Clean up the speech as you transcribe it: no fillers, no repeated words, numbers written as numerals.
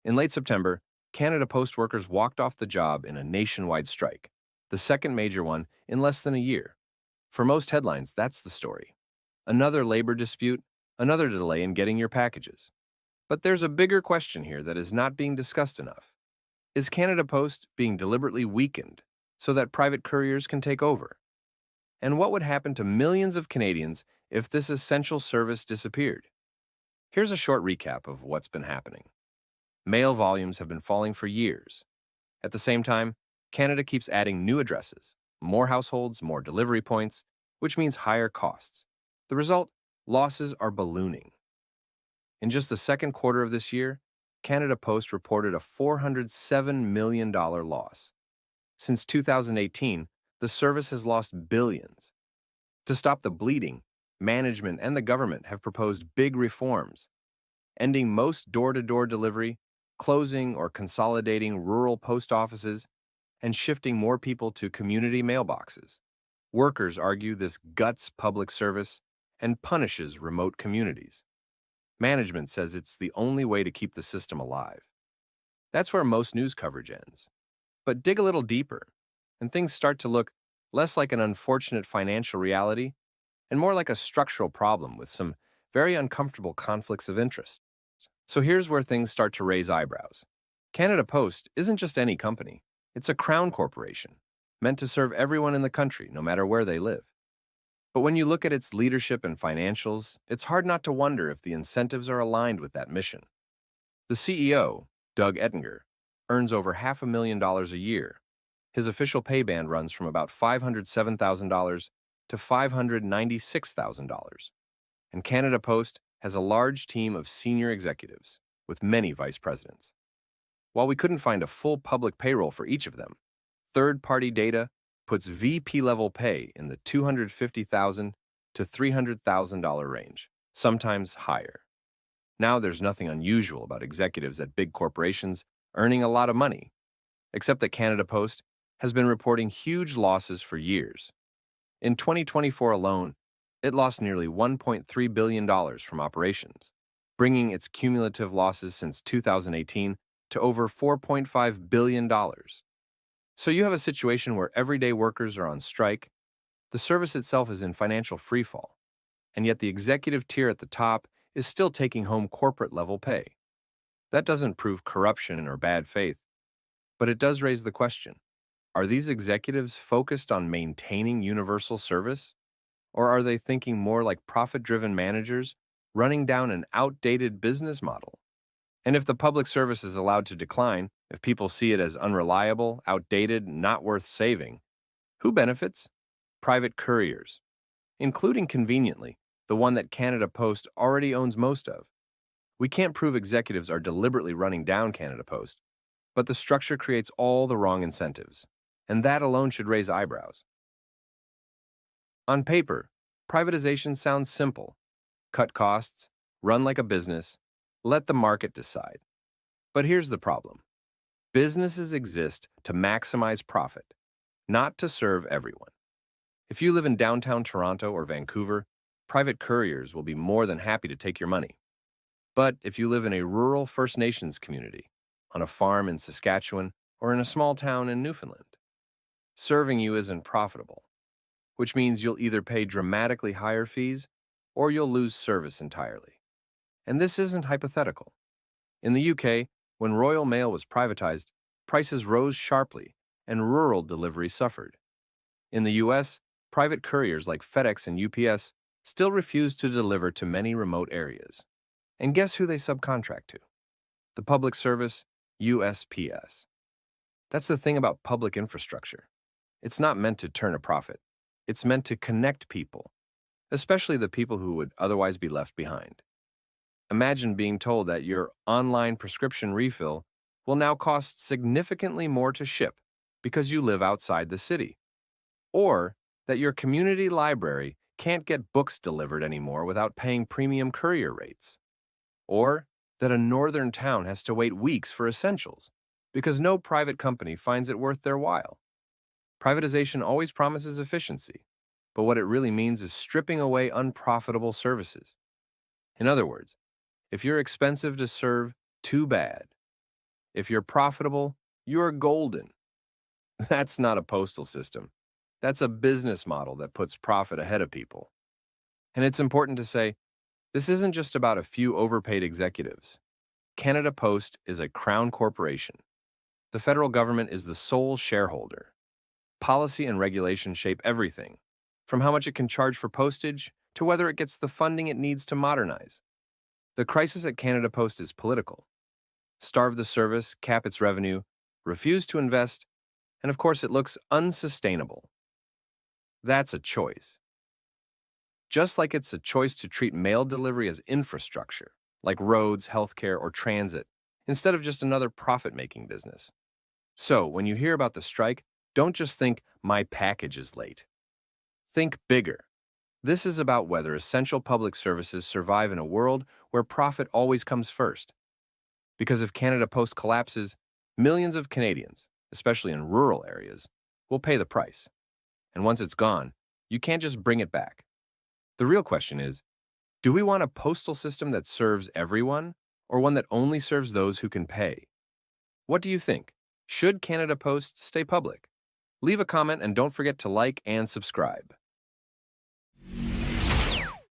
In late September, Canada Post workers walked off the job in a nationwide strike, the second major one in less than a year. For most headlines, that's the story. Another labor dispute, another delay in getting your packages. But there's a bigger question here that is not being discussed enough. Is Canada Post being deliberately weakened so that private couriers can take over? And what would happen to millions of Canadians if this essential service disappeared? Here's a short recap of what's been happening. Mail volumes have been falling for years. At the same time, Canada keeps adding new addresses, more households, more delivery points, which means higher costs. The result? Losses are ballooning. In just the second quarter of this year, Canada Post reported a $407 million loss. Since 2018, the service has lost billions. To stop the bleeding, management and the government have proposed big reforms, ending most door-to-door delivery, closing or consolidating rural post offices, and shifting more people to community mailboxes. Workers argue this guts public service and punishes remote communities. Management says it's the only way to keep the system alive. That's where most news coverage ends. But dig a little deeper, and things start to look less like an unfortunate financial reality and more like a structural problem with some very uncomfortable conflicts of interest. So here's where things start to raise eyebrows. Canada Post isn't just any company. It's a crown corporation, meant to serve everyone in the country, no matter where they live. But when you look at its leadership and financials, it's hard not to wonder if the incentives are aligned with that mission. The CEO, Doug Ettinger, earns over $500,000 a year. His official pay band runs from about $507,000 to $596,000. And Canada Post has a large team of senior executives, with many vice presidents. While we couldn't find a full public payroll for each of them, third-party data puts VP-level pay in the $250,000 to $300,000 range, sometimes higher. Now there's nothing unusual about executives at big corporations earning a lot of money, except that Canada Post has been reporting huge losses for years. In 2024 alone, it lost nearly $1.3 billion from operations, bringing its cumulative losses since 2018 to over $4.5 billion. So you have a situation where everyday workers are on strike, the service itself is in financial freefall, and yet the executive tier at the top is still taking home corporate-level pay. That doesn't prove corruption or bad faith, but it does raise the question, are these executives focused on maintaining universal service? Or are they thinking more like profit-driven managers running down an outdated business model? And if the public service is allowed to decline, if people see it as unreliable, outdated, not worth saving, who benefits? Private couriers, including conveniently the one that Canada Post already owns most of. We can't prove executives are deliberately running down Canada Post, but the structure creates all the wrong incentives, and that alone should raise eyebrows. On paper, privatization sounds simple. Cut costs, run like a business, let the market decide. But here's the problem. Businesses exist to maximize profit, not to serve everyone. If you live in downtown Toronto or Vancouver, private couriers will be more than happy to take your money. But if you live in a rural First Nations community, on a farm in Saskatchewan, or in a small town in Newfoundland, serving you isn't profitable, which means you'll either pay dramatically higher fees or you'll lose service entirely. And this isn't hypothetical. In the UK, when Royal Mail was privatized, prices rose sharply and rural delivery suffered. In the US, private couriers like FedEx and UPS still refuse to deliver to many remote areas. And guess who they subcontract to? The public service, USPS. That's the thing about public infrastructure. It's not meant to turn a profit. It's meant to connect people, especially the people who would otherwise be left behind. Imagine being told that your online prescription refill will now cost significantly more to ship because you live outside the city, or that your community library can't get books delivered anymore without paying premium courier rates, or that a northern town has to wait weeks for essentials because no private company finds it worth their while. Privatization always promises efficiency, but what it really means is stripping away unprofitable services. In other words, if you're expensive to serve, too bad. If you're profitable, you're golden. That's not a postal system. That's a business model that puts profit ahead of people. And it's important to say, this isn't just about a few overpaid executives. Canada Post is a crown corporation. The federal government is the sole shareholder. Policy and regulation shape everything, from how much it can charge for postage to whether it gets the funding it needs to modernize. The crisis at Canada Post is political. Starve the service, cap its revenue, refuse to invest, and of course it looks unsustainable. That's a choice. Just like it's a choice to treat mail delivery as infrastructure, like roads, healthcare, or transit, instead of just another profit-making business. So, when you hear about the strike, don't just think, my package is late. Think bigger. This is about whether essential public services survive in a world where profit always comes first. Because if Canada Post collapses, millions of Canadians, especially in rural areas, will pay the price. And once it's gone, you can't just bring it back. The real question is, do we want a postal system that serves everyone, or one that only serves those who can pay? What do you think? Should Canada Post stay public? Leave a comment and don't forget to like and subscribe.